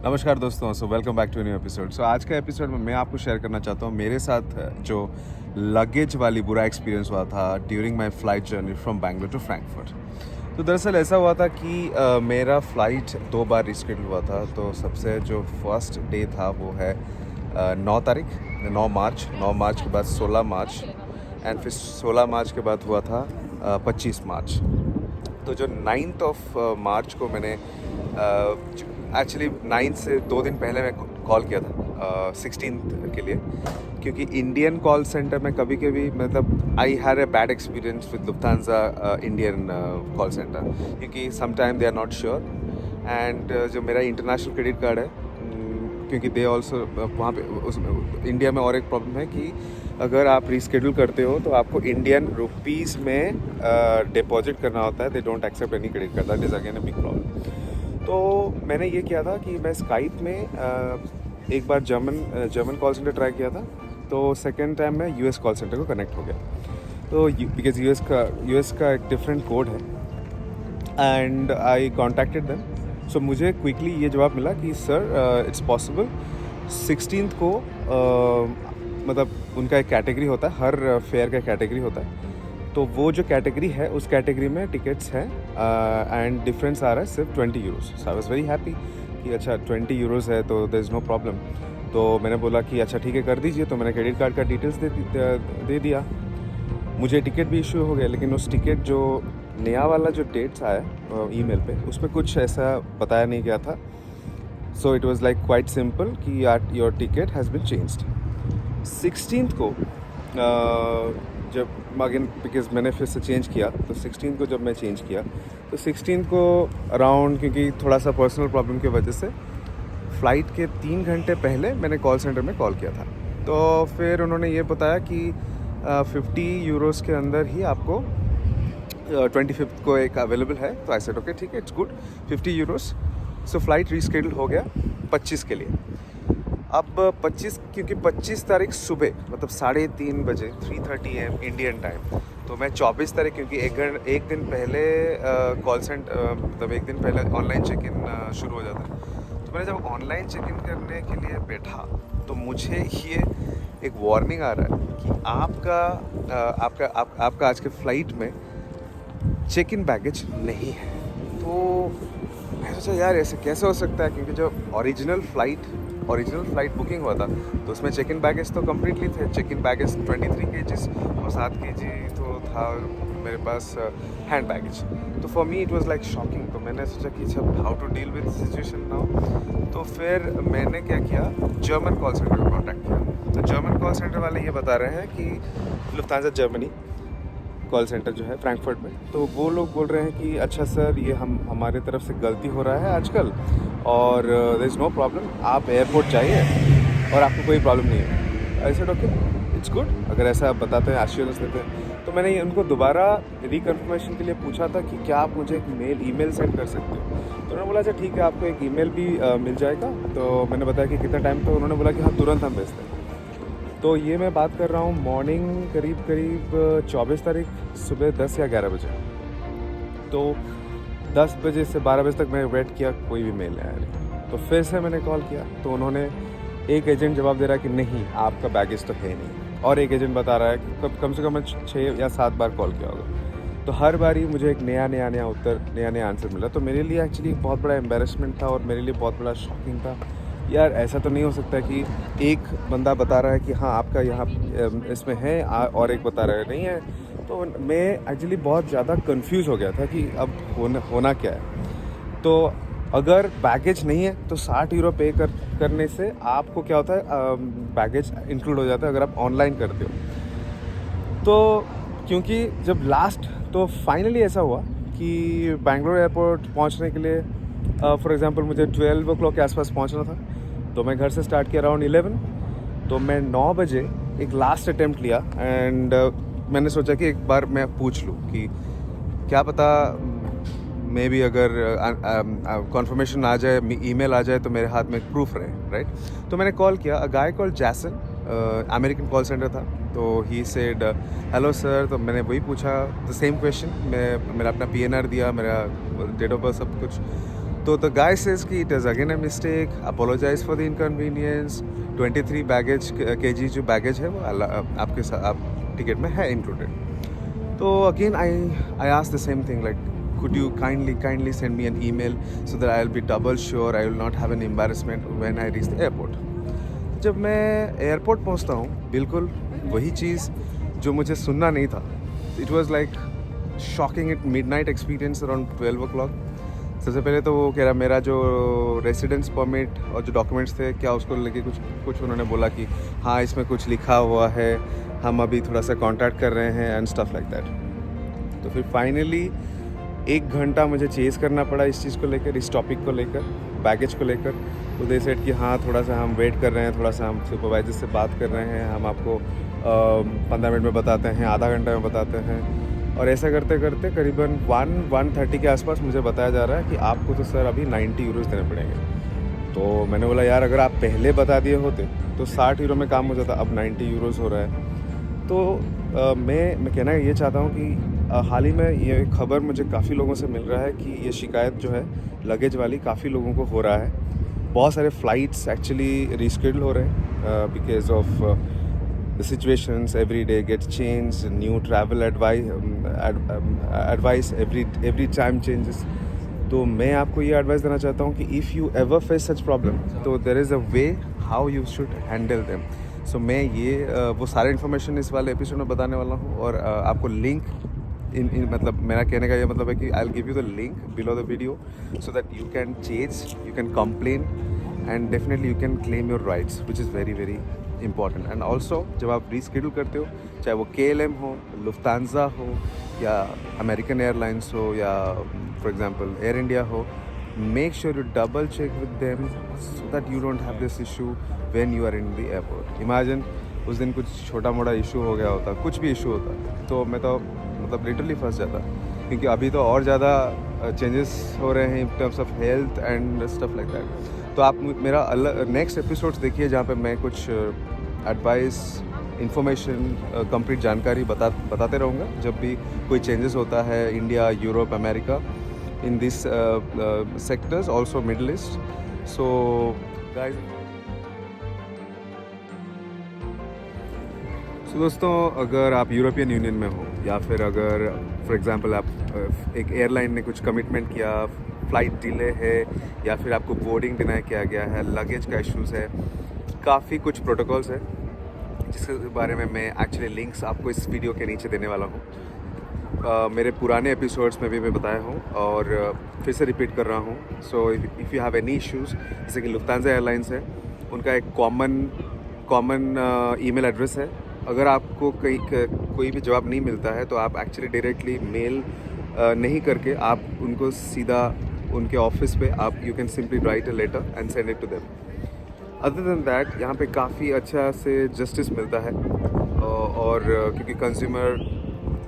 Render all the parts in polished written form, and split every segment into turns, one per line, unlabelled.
नमस्कार दोस्तों, so welcome back to new episode. So आज का एपिसोड में मैं आपको शेयर करना चाहता हूँ मेरे साथ जो लगेज वाली बुरा एक्सपीरियंस हुआ था during my flight journey from Bangalore to Frankfurt. तो दरअसल ऐसा हुआ था कि मेरा फ़्लाइट 2 बार रिस्केड्यूल हुआ था। तो सबसे जो फर्स्ट डे था वो है 9 तारीख 9 मार्च के बाद 16 मार्च एंड फिर 16 मार्च के बाद हुआ था 25 मार्च। तो जो 9th ऑफ मार्च को मैंने एक्चुअली 9 से 2 दिन पहले मैं कॉल किया था 16th के लिए, क्योंकि इंडियन कॉल सेंटर में कभी कभी मतलब I had a bad experience with Lufthansa Indian call center, क्योंकि sometime they are not sure. And जो मेरा इंटरनेशनल क्रेडिट कार्ड है, क्योंकि दे ऑल्सो वहाँ पे इंडिया में और एक प्रॉब्लम है कि अगर आप रीस्केड्यूल करते हो तो आपको इंडियन रुपीज़ में डिपॉजिट करना होता है। They don't accept any credit card, that is again a big problem. तो मैंने ये किया था कि मैं स्काइप में एक बार जर्मन कॉल सेंटर ट्राई किया था। तो सेकेंड टाइम मैं यूएस कॉल सेंटर को कनेक्ट हो गया। तो बिकॉज यूएस का एक डिफरेंट कोड है एंड आई कॉन्टैक्टेड देम। सो मुझे क्विकली ये जवाब मिला कि सर इट्स पॉसिबल 16th को मतलब उनका एक कैटेगरी होता है, हर फेयर का कैटेगरी होता है। तो वो जो कैटेगरी है उस कैटेगरी में टिकट्स हैं एंड डिफरेंस आ रहा है सिर्फ 20 euros. So I was very happy कि अच्छा 20 यूरोज़ है तो देयर इज़ नो प्रॉब्लम। तो मैंने बोला कि अच्छा ठीक है कर दीजिए। तो मैंने क्रेडिट कार्ड का डिटेल्स दे दिया। मुझे टिकट भी इशू हो गया, लेकिन उस टिकट जो नया वाला जो डेट्स आया ईमेल पे उस पर कुछ ऐसा बताया नहीं गया था। So it was like quite simple कि your ticket has been changed. 16th को जब अगेन बिकॉज मैंने फिर से चेंज किया, तो 16th को जब मैं चेंज किया तो 16th को अराउंड, क्योंकि थोड़ा सा पर्सनल प्रॉब्लम की वजह से फ़्लाइट के 3 घंटे पहले मैंने कॉल सेंटर में कॉल किया था। तो फिर उन्होंने ये बताया कि 50 यूरोज़ के अंदर ही आपको 25th को एक अवेलेबल है। तो आई सेड ओके ठीक है, it's good, 50 euros. So flight reschedule हो गया 25 के लिए। अब 25, क्योंकि 25 तारीख सुबह मतलब 3:30 बजे 3:30 AM इंडियन टाइम। तो मैं 24 तारीख, क्योंकि एक दिन पहले कॉल सेंटर मतलब एक दिन पहले ऑनलाइन चेक इन शुरू हो जाता है। तो मैंने जब ऑनलाइन चेक इन करने के लिए बैठा तो मुझे ये एक वार्निंग आ रहा है कि आपका आज के फ़्लाइट में चेक इन बैगेज नहीं है। तो मैं सोचा यार ऐसे कैसे हो सकता है, क्योंकि जो ओरिजिनल फ़्लाइट बुकिंग हुआ था तो उसमें चेक इन बैगेज तो कम्प्लीटली थे। चेक इन बैगेज 23 kgs और 7 kg तो था मेरे पास हैंड बैगेज। तो for me it was like shocking. तो मैंने सोचा कि अच्छा how to deal with situation now. तो फिर मैंने क्या किया, जर्मन कॉल सेंटर को कॉन्टैक्ट किया। तो जर्मन कॉल सेंटर वाले ये बता रहे हैं कि लुफ्थांसा जर्मनी कॉल सेंटर जो है फ्रैंकफर्ट में, तो वो लोग बोल रहे हैं कि अच्छा सर ये हमारे तरफ से गलती हो रहा है आजकल और देयर इज़ नो प्रॉब्लम, आप एयरपोर्ट जाइए और आपको कोई प्रॉब्लम नहीं है। I said okay it's good, अगर ऐसा आप बताते हैं, एश्योरेंस देते हैं। तो मैंने उनको दोबारा रिकन्फर्मेशन के लिए पूछा था कि क्या आप मुझे एक ईमेल सेंड कर सकते हो। तो उन्होंने बोला अच्छा ठीक है, आपको एक ईमेल भी मिल जाएगा। तो मैंने बताया कि कितना टाइम, तो उन्होंने बोला कि हाँ तुरंत हम भेजते हैं। तो ये मैं बात कर रहा हूँ मॉर्निंग करीब 24 तारीख सुबह 10 या 11 बजे। तो 10 बजे से 12 बजे तक मैं वेट किया, कोई भी मेल नहीं आया। तो फिर से मैंने कॉल किया तो उन्होंने, एक एजेंट जवाब दे रहा है कि नहीं आपका बैगेज तो है नहीं, और एक एजेंट बता रहा है कि कम से कम मैं 6 या 7 बार कॉल किया होगा। तो हर बारी मुझे एक नया उत्तर, नया आंसर मिला। तो मेरे लिए एक्चुअली एक बहुत बड़ा एम्बेरसमेंट था और मेरे लिए बहुत बड़ा शॉकिंग था। यार ऐसा तो नहीं हो सकता कि एक बंदा बता रहा है कि हाँ आपका यहाँ इसमें है और एक बता रहा है नहीं है। तो मैं एक्चुअली बहुत ज़्यादा कंफ्यूज हो गया था कि अब होना क्या है। तो अगर बैगेज नहीं है तो 60 यूरो पे करने से आपको क्या होता है, बैगेज इंक्लूड हो जाता है अगर आप ऑनलाइन करते हो। तो क्योंकि जब तो फाइनली ऐसा हुआ कि बेंगलोर एयरपोर्ट पहुंचने के लिए फॉर एग्जांपल मुझे 12 o'clock के आसपास पहुंचना था। तो मैं घर से स्टार्ट किया अराउंड 11। तो मैं 9 बजे एक लास्ट अटेम्प्ट लिया एंड मैंने सोचा कि एक बार मैं पूछ लूँ कि क्या पता मे भी अगर कॉन्फर्मेशन आ जाए, ईमेल आ जाए तो मेरे हाथ में एक प्रूफ रहे, राइट। तो मैंने कॉल किया, अ गाय कॉल्ड जैसन, अमेरिकन कॉल सेंटर था। तो ही सेड हेलो सर। तो मैंने वही पूछा द सेम क्वेश्चन, मेरा अपना PNR दिया, मेरा डेट ऑफ बर्थ सब कुछ। तो द गाय सेज कि it is again a mistake, apologise for the inconvenience, 23 baggage KG जो बैगेज है वो आपके साथ आप टिकट में है इंक्लूडेड। तो again I ask the same thing like could you kindly send me an email so that I'll be double sure I will not have an embarrassment when I reach the airport। जब मैं airport पहुंचता हूँ बिल्कुल वही चीज़ जो मुझे सुनना नहीं था। It was like shocking it midnight experience around 12 o'clock। सबसे पहले तो वो कह रहा मेरा जो रेसिडेंस परमिट और जो डॉक्यूमेंट्स थे क्या उसको लेके कुछ उन्होंने बोला कि हाँ इसमें कुछ लिखा हुआ है, हम अभी थोड़ा सा कॉन्टैक्ट कर रहे हैं एंड स्टफ लाइक दैट। तो फिर फाइनली 1 घंटा मुझे चेज़ करना पड़ा इस चीज़ को लेकर, इस टॉपिक को लेकर, बैगेज को लेकर। तो दे सेड कि हाँ थोड़ा सा हम वेट कर रहे हैं, थोड़ा सा हम सुपरवाइजर से बात कर रहे हैं, हम आपको 15 मिनट में बताते हैं, आधा घंटा में बताते हैं। और ऐसा करते करते करीबन 1:30 के आसपास मुझे बताया जा रहा है कि आपको तो सर अभी 90 यूरोज़ देने पड़ेंगे। तो मैंने बोला यार अगर आप पहले बता दिए होते तो 60 यूरो में काम हो जाता, अब 90 यूरोज़ हो रहा है। तो मैं कहना ये चाहता हूँ कि हाल ही में ये खबर मुझे काफ़ी लोगों से मिल रहा है कि ये शिकायत जो है लगेज वाली काफ़ी लोगों को हो रहा है। बहुत सारे फ़्लाइट्स एक्चुअली रीशेड्यूल हो रहे हैं because of the situations every day gets change, new travel advice every time changes. तो मैं आपको ये एडवाइस देना चाहता हूँ कि if you ever face such problem तो there is a way how you should handle them. So मैं ये वो सारे इन्फॉर्मेशन इस वाले एपिसोड में बताने वाला हूँ और आपको लिंक इन मतलब मेरा कहने का ये मतलब है कि I will give you the link below the video so that you can change, you can complain and definitely you can claim your rights which is very very important. And also जब आप reschedule करते हो, चाहे वो KLM हो, लुफ्तांजा हो या American airlines हो या फॉर एग्जाम्पल एयर इंडिया हो, make sure you double check with them so that you don't have this issue when you are in the airport। Imagine उस दिन कुछ छोटा मोटा इशू हो गया होता, कुछ भी इशू होता तो मैं तो मतलब लिटरली फंस जाता, क्योंकि अभी तो और ज़्यादा चेंजेस हो रहे हैं in terms of health and stuff like that. तो आप मेरा नेक्स्ट एपिसोड्स देखिए जहाँ पे मैं कुछ एडवाइस, इंफॉर्मेशन, कंप्लीट जानकारी बताते रहूँगा जब भी कोई चेंजेस होता है India, Europe, America, in these sectors, also Middle East। So guys, so दोस्तों अगर आप यूरोपियन यूनियन में हो या फिर अगर फॉर एग्जांपल आप एक एयरलाइन ने कुछ कमिटमेंट किया, फ़्लाइट डिले है या फिर आपको बोर्डिंग डिनाई किया गया है, लगेज का इश्यूज़ है, काफ़ी कुछ प्रोटोकॉल्स है जिसके बारे में मैं एक्चुअली लिंक्स आपको इस वीडियो के नीचे देने वाला हूँ। मेरे पुराने एपिसोड्स में भी मैं बताया हूँ और फिर से रिपीट कर रहा हूँ। So if you have any issues, जैसे कि लुफ्तांजा एयरलाइंस है, उनका एक कॉमन ईमेल एड्रेस है। अगर आपको कोई भी जवाब नहीं मिलता है तो आप एक्चुअली डायरेक्टली मेल नहीं करके आप उनको सीधा उनके ऑफिस पे आप you can simply write a letter and send it to them. Other than that यहाँ पे काफ़ी अच्छा से जस्टिस मिलता है और क्योंकि कंज्यूमर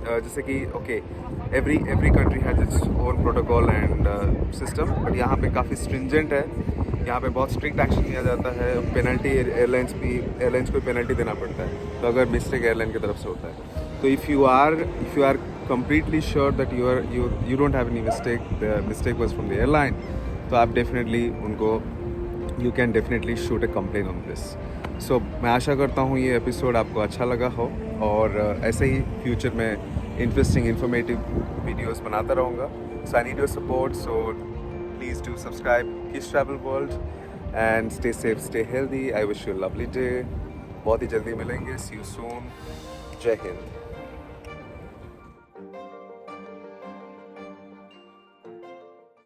जैसे कि okay every country has its own protocol and system, but यहाँ पे काफ़ी स्ट्रिंजेंट है, यहाँ पे बहुत स्ट्रिक्ट एक्शन लिया जाता है। पेनल्टी एयरलाइंस को पेनल्टी देना पड़ता है तो अगर मिस्टेक एयरलाइन की तरफ से होता है। तो if you are completely sure that you don't have any mistake, the mistake was from the airline, तो आप डेफिनेटली उनको you can definitely shoot a complain on this. So मैं आशा करता हूँ ये एपिसोड आपको अच्छा लगा हो और ऐसे ही फ्यूचर में इंटरेस्टिंग इन्फॉर्मेटिव वीडियोस बनाता रहूँगा। So I need your support, so please do subscribe Kiss Travel World and stay safe, stay healthy. I wish you lovely day. बहुत ही जल्दी मिलेंगे। See you soon. जय हिंद।